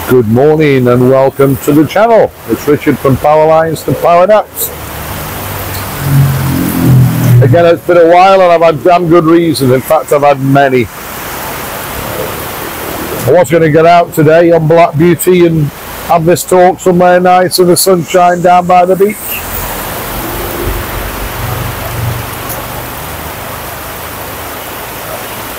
Good morning and welcome to the channel. It's Richard from Power Lines to Power Ducts. Again, it's been a while and I've had damn good reasons. In fact, I've had many. I was going to get out today on Black Beauty and have this talk somewhere nice in the sunshine down by the beach.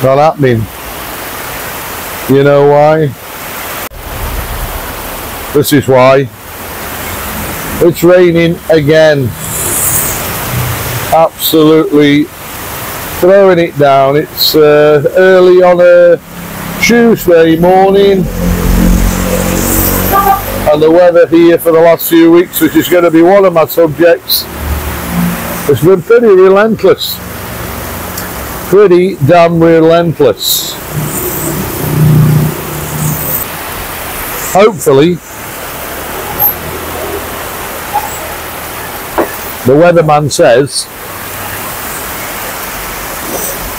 Not happening. You know why? This is why. It's raining again. Absolutely throwing it down. It's early on a Tuesday morning, and the weather here for the last few weeks, which is going to be one of my subjects, has been pretty relentless. Pretty damn relentless. Hopefully, the weatherman says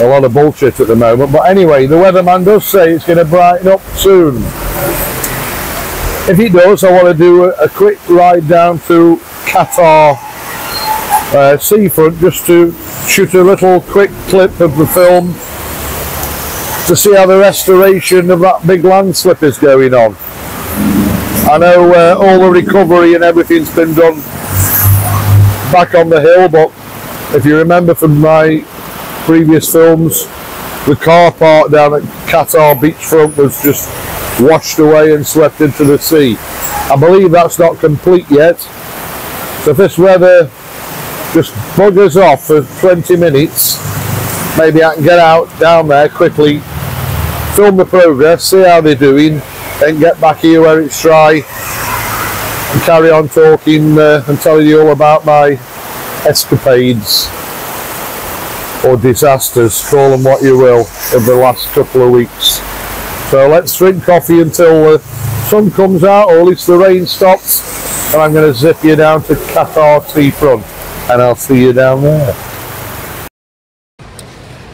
a lot of bullshit at the moment, but anyway, the weatherman does say it's going to brighten up soon. If it does, I want to do a quick ride down to Qatar seafront just to shoot a little quick clip of the film to see how the restoration of that big landslip is going on. I know all the recovery and everything's been done back on the hill, but if you remember from my previous films, the car park down at Qatar beachfront was just washed away and swept into the sea. I believe that's not complete yet, so if this weather just buggers off for 20 minutes, maybe I can get out down there quickly, film the progress, see how they're doing, then get back here where it's dry and carry on talking and telling you all about my escapades or disasters, call them what you will, of the last couple of weeks. So let's drink coffee until the sun comes out, or at least the rain stops, and I'm going to zip you down to Qatar seafront, and I'll see you down there.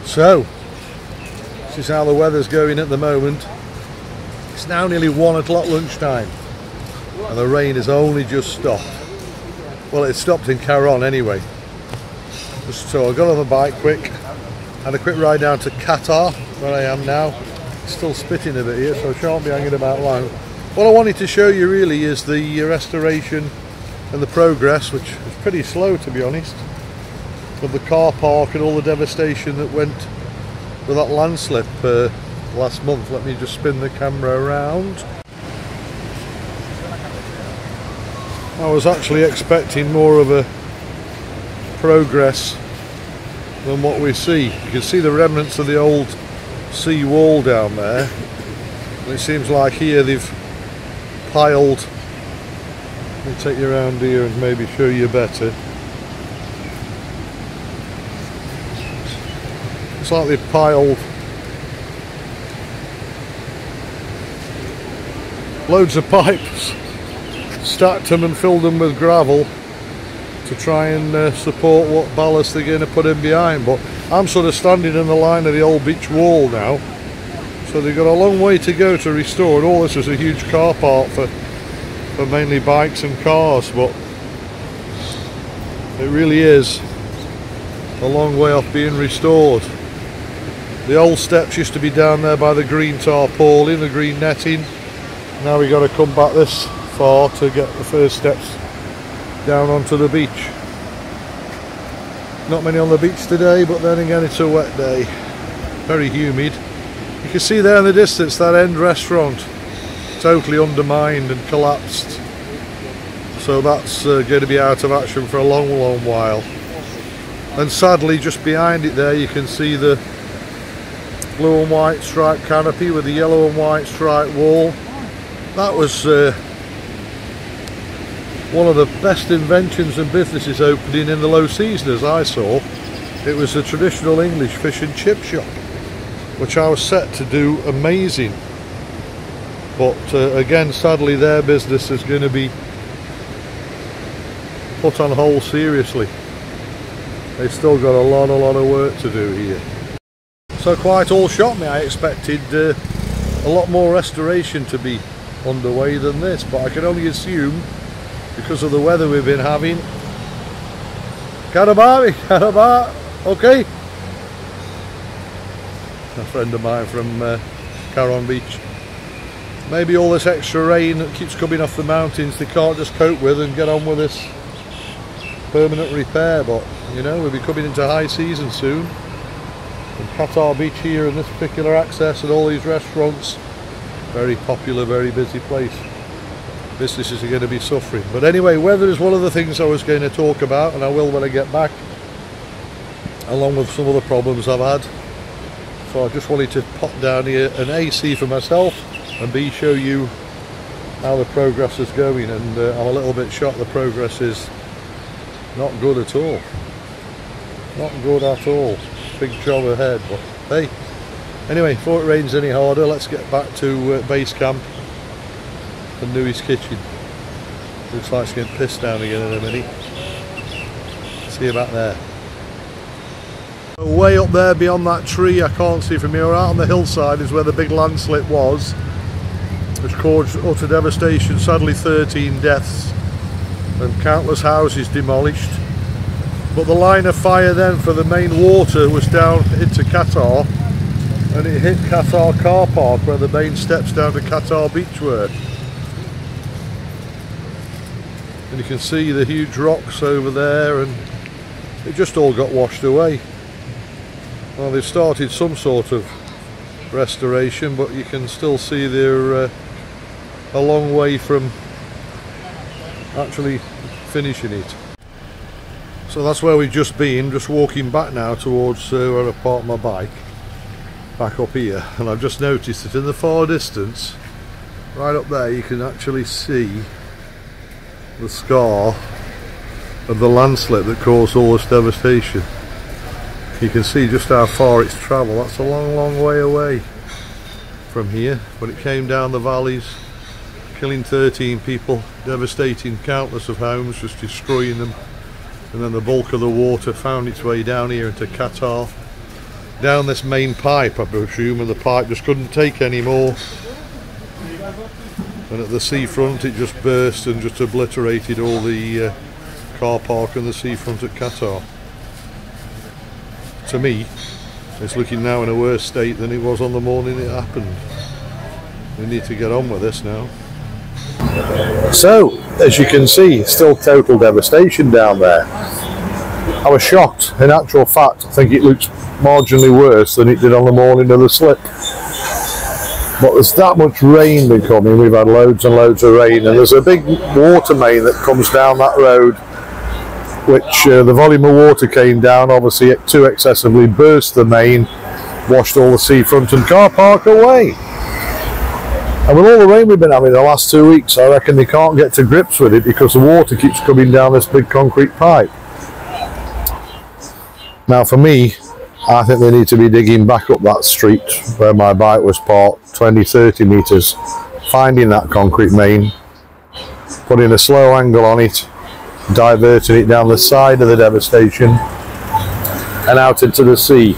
So this is how the weather's going at the moment. It's now nearly 1 o'clock lunchtime and the rain has only just stopped. Well, it stopped in Caron anyway. So I got on the bike quick, had a quick ride down to Qatar where I am now. It's still spitting a bit here, so I shan't be hanging about long. What I wanted to show you really is the restoration and the progress, which is pretty slow to be honest, of the car park and all the devastation that went with that landslip last month. Let me just spin the camera around. I was actually expecting more of a progress than what we see. You can see the remnants of the old sea wall down there, and it seems like here they've piled. Let me take you around here and maybe show you better. It's like they've piled loads of pipes, stacked them and filled them with gravel to try and support what ballast they're going to put in behind. But I'm sort of standing in the line of the old beach wall now, so they've got a long way to go to restore. And all this was a huge car park for mainly bikes and cars, but it really is a long way off being restored. The old steps used to be down there by the green tarpaulin, the green netting. Now we got to come back this far to get the first steps down onto the beach. Not many on the beach today, but then again it's a wet day, very humid. You can see there in the distance that end restaurant totally undermined and collapsed, so that's going to be out of action for a long while. And sadly, just behind it there you can see the blue and white striped canopy with the yellow and white striped wall. That was one of the best inventions and businesses opening in the low season as I saw. It was a traditional English fish and chip shop, which I was set to do amazing. But again, sadly, their business is going to be put on hold seriously. They've still got a lot of work to do here. So quite all shocked me. I expected a lot more restoration to be underway than this, but I can only assume because of the weather we've been having. Carabao, okay. A friend of mine from Caron Beach. Maybe all this extra rain that keeps coming off the mountains they can't just cope with and get on with this permanent repair, but you know, we'll be coming into high season soon. And Qatar Beach here and this particular access and all these restaurants, very popular, very busy place. Businesses are going to be suffering. But anyway, weather is one of the things I was going to talk about, and I will when I get back, along with some of the problems I've had. So I just wanted to pop down here and A, see for myself, and B, show you how the progress is going. And I'm a little bit shocked the progress is not good at all. Not good at all. Big job ahead, but hey. Anyway, before it rains any harder, let's get back to base camp and Newey's kitchen. Looks like it's getting pissed down again in a minute. See you back there. Way up there beyond that tree, I can't see from here, out on the hillside is where the big landslip was, which caused utter devastation. Sadly 13 deaths and countless houses demolished. But the line of fire then for the main water was down into Qatar, and it hit Qatar car park where the main steps down to Qatar Beach were. And you can see the huge rocks over there, and it just all got washed away. Well, they've started some sort of restoration, but you can still see they're a long way from actually finishing it. So that's where we've just been, just walking back now towards where I parked my bike, back up here, and I've just noticed that in the far distance, right up there, you can actually see the scar of the landslip that caused all this devastation. You can see just how far it's travelled. That's a long way away from here, but it came down the valleys, killing 13 people, devastating countless of homes, just destroying them. And then the bulk of the water found its way down here into Qatar, down this main pipe I presume, and the pipe just couldn't take any more. And at the seafront it just burst and just obliterated all the car park and the seafront at Qatar. To me, it's looking now in a worse state than it was on the morning it happened. We need to get on with this now. So, as you can see, still total devastation down there. I was shocked. In actual fact, I think it looks marginally worse than it did on the morning of the slip. But there's that much rain been coming. We've had loads and loads of rain, and there's a big water main that comes down that road, which the volume of water came down, obviously it too excessively burst the main, washed all the seafront and car park away. And with all the rain we've been having the last 2 weeks, I reckon they can't get to grips with it because the water keeps coming down this big concrete pipe. Now for me, I think they need to be digging back up that street where my bike was parked, 20-30 metres, finding that concrete main, putting a slow angle on it, diverting it down the side of the devastation and out into the sea,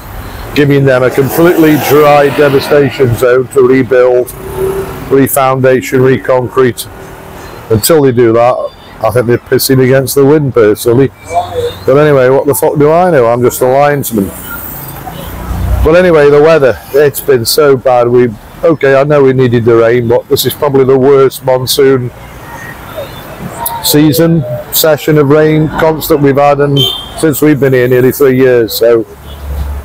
giving them a completely dry devastation zone to rebuild, re-foundation, re-concrete. Until they do that, I think they're pissing against the wind personally. But anyway, what the fuck do I know? I'm just a linesman. But anyway, the weather, it's been so bad. Okay, I know we needed the rain, but this is probably the worst monsoon session of rain constant we've had, and since we've been here nearly 3 years. So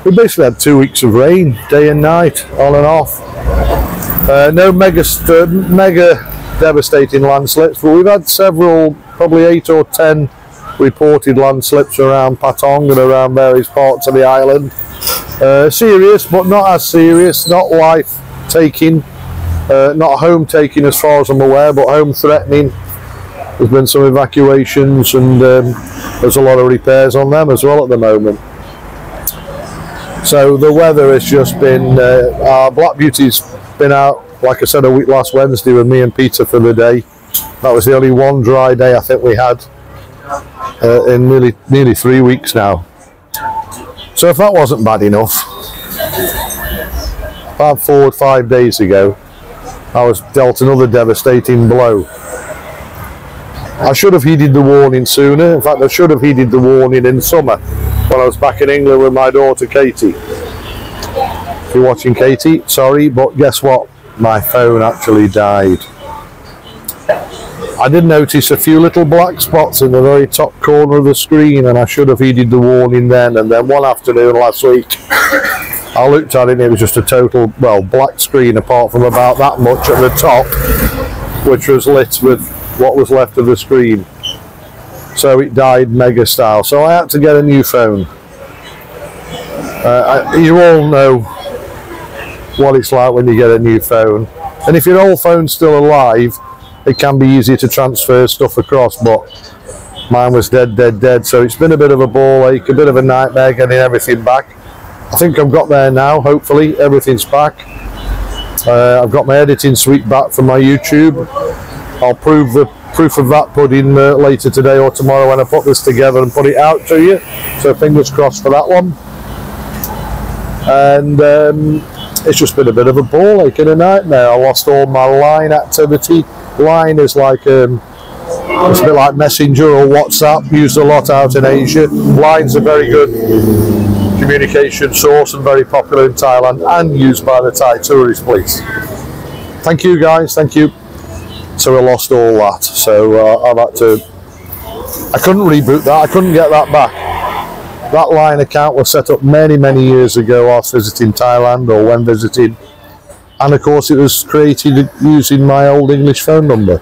we basically had 2 weeks of rain, day and night, on and off. No mega devastating landslips, but we've had several, probably 8 or 10 reported landslips around Patong and around various parts of the island. Serious, but not as serious, not life-taking, not home-taking as far as I'm aware, but home-threatening. There's been some evacuations, and there's a lot of repairs on them as well at the moment. So the weather has just been, our Black Beauty's been out, like I said, a week last Wednesday with me and Peter for the day. That was the only one dry day I think we had in nearly 3 weeks now. So if that wasn't bad enough, about 4 or 5 days ago, I was dealt another devastating blow. I should have heeded the warning sooner. In fact, I should have heeded the warning in summer when I was back in England with my daughter Katie. If you're watching, Katie, sorry, but guess what? My phone actually died. I did notice a few little black spots in the very top corner of the screen, and I should have heeded the warning then. And then one afternoon last week, I looked at it and it was just a total, well, black screen apart from about that much at the top, which was lit with what was left of the screen. So it died mega style. So I had to get a new phone. You all know what it's like when you get a new phone. And if your old phone's still alive, it can be easy to transfer stuff across, but mine was dead. So it's been a bit of a ball ache, a bit of a nightmare getting everything back. I think I've got there now, hopefully everything's back. I've got my editing suite back from my YouTube. I'll prove the proof of that pudding later today or tomorrow when I put this together and put it out to you. So fingers crossed for that one. And it's just been a bit of a ball ache and a nightmare. I lost all my line activity. Line is like it's a bit like Messenger or WhatsApp, used a lot out in Asia. Line's a very good communication source and very popular in Thailand and used by the Thai tourist police. Thank you guys, thank you. So I lost all that, so I've had to, I couldn't reboot that, I couldn't get that back. That line account was set up many years ago whilst visiting Thailand or when visiting, and of course it was created using my old English phone number,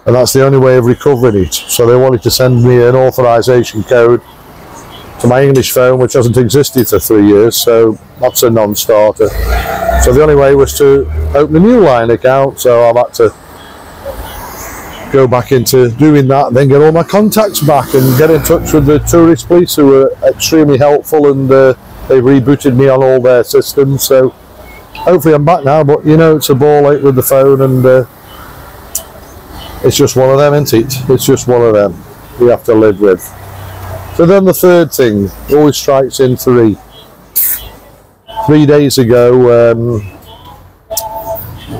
and that's the only way of recovering it. So they wanted to send me an authorization code to my English phone, which hasn't existed for 3 years, so that's a non-starter. So the only way was to open a new line account, so I've had to go back into doing that, then get all my contacts back and get in touch with the tourist police, who were extremely helpful, and they rebooted me on all their systems. So hopefully I'm back now, but you know, it's a ball ache with the phone, and it's just one of them, isn't it? It's just one of them we have to live with. So then the third thing always strikes in 3 days ago,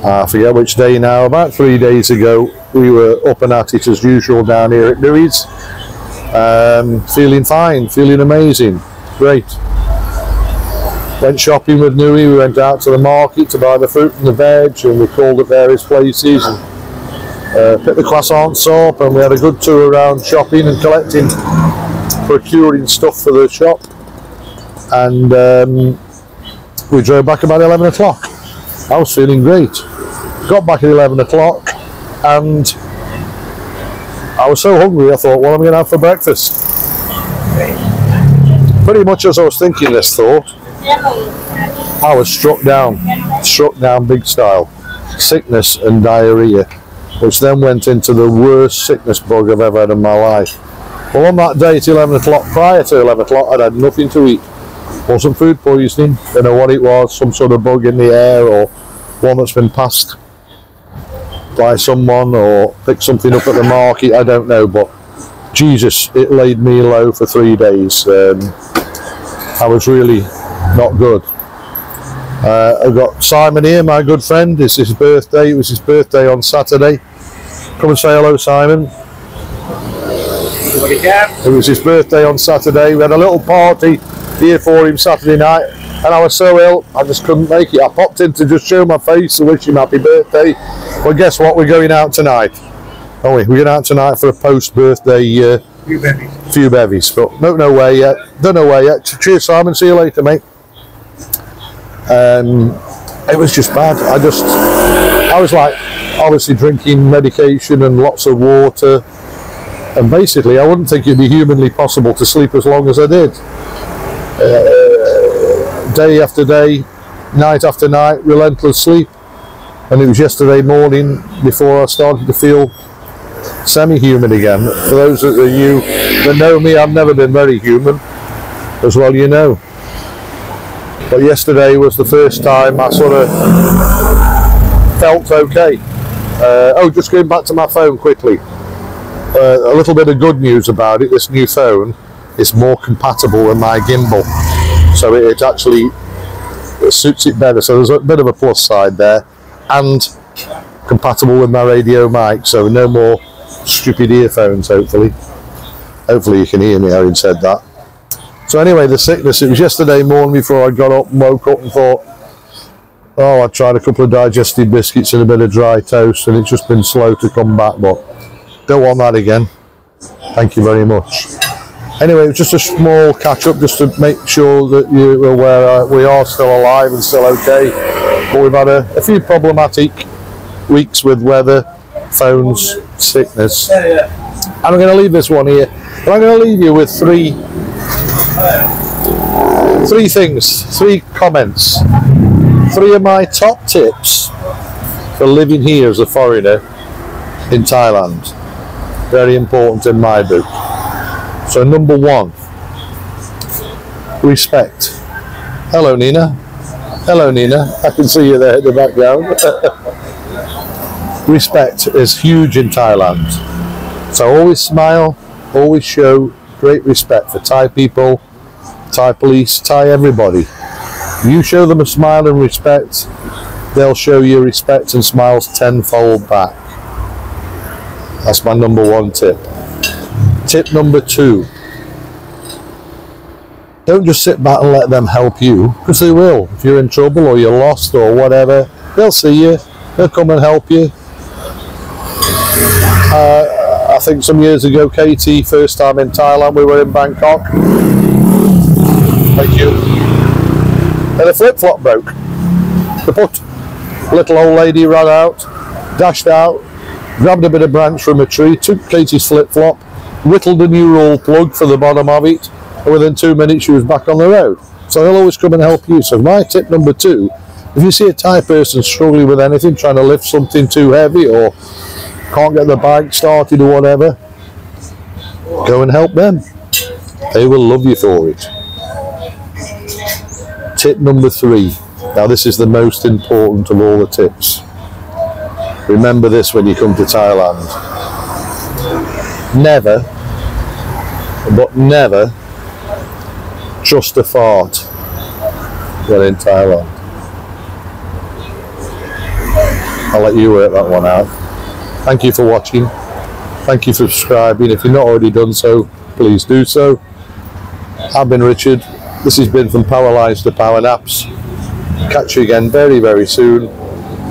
I forget which day now, about 3 days ago, we were up and at it as usual down here at Newey's. Feeling fine, feeling amazing, great. Went shopping with Newey, we went out to the market to buy the fruit and the veg, and we called at various places and picked the croissants up, and we had a good tour around shopping and collecting, procuring stuff for the shop, and we drove back about 11 o'clock. I was feeling great. Got back at 11 o'clock and I was so hungry I thought, what am I going to have for breakfast? Pretty much as I was thinking this thought, I was struck down big style. Sickness and diarrhea, which then went into the worst sickness bug I've ever had in my life. Well, on that day at 11 o'clock, prior to 11 o'clock, I'd had nothing to eat. Wasn't food poisoning, don't know what it was, some sort of bug in the air or one that's been passed by someone or picked something up at the market, I don't know, but Jesus, it laid me low for 3 days. I was really not good. I've got Simon here, my good friend. It's his birthday. It was his birthday on Saturday. Come and say hello, Simon. It was his birthday on Saturday. We had a little party here for him Saturday night, and I was so ill I just couldn't make it. I popped in to just show my face and wish him happy birthday. Well, guess what? We're going out tonight. Oh, we're going out tonight for a post-birthday few bevies. But don't know where yet. Don't know where yet. Cheers, Simon. See you later, mate. It was just bad. I was like, obviously drinking medication and lots of water, and basically I wouldn't think it'd be humanly possible to sleep as long as I did. Day after day, night after night, relentless sleep. And it was yesterday morning before I started to feel semi-human again. For those of you that know me, I've never been very human, as well you know. But yesterday was the first time I sort of felt okay. Just going back to my phone quickly. A little bit of good news about it. This new phone is more compatible with my gimbal, so it actually suits it better. So there's a bit of a plus side there. And compatible with my radio mic, so no more stupid earphones, hopefully. Hopefully you can hear me having said that. So anyway, the sickness, it was yesterday morning before I got up and woke up and thought, oh, I tried a couple of digestive biscuits and a bit of dry toast, and it's just been slow to come back, but don't want that again. Thank you very much. Anyway, it was just a small catch-up just to make sure that you're aware we are still alive and still okay. But we've had a few problematic weeks with weather, phones, sickness. And I'm going to leave this one here. But I'm going to leave you with three things, 3 comments. 3 of my top tips for living here as a foreigner in Thailand. Very important in my book. So number 1, respect. Hello Nina. Hello Nina. I can see you there in the background. Respect is huge in Thailand. So always smile, always show great respect for Thai people, Thai police, Thai everybody. You show them a smile and respect, they'll show you respect and smiles tenfold back. That's my number 1 tip. Tip number 2. Don't just sit back and let them help you, because they will. If you're in trouble or you're lost or whatever, they'll see you, they'll come and help you. I think some years ago, Katie, first time in Thailand, we were in Bangkok. Thank you. And the flip-flop broke. The putt. Little old lady ran out, dashed out, grabbed a bit of branch from a tree, took Katie's flip-flop, whittled a new roll plug for the bottom of it, and within 2 minutes she was back on the road. So they'll always come and help you. So my tip number 2, if you see a Thai person struggling with anything, trying to lift something too heavy or can't get the bike started or whatever, go and help them. They will love you for it. Tip number 3. Now this is the most important of all the tips. Remember this when you come to Thailand. Never, but never, trust a fart when in Thailand. I'll let you work that one out. Thank you for watching. Thank you for subscribing. If you've not already done so, please do so. I've been Richard. This has been From Power Lines to Power Naps. Catch you again very, very soon.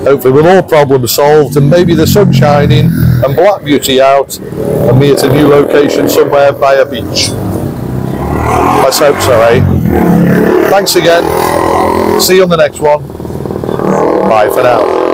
Hopefully with all problems solved and maybe the sun shining and black beauty out and me at a new location somewhere by a beach. Let's hope so, eh? Thanks again. See you on the next one. Bye for now.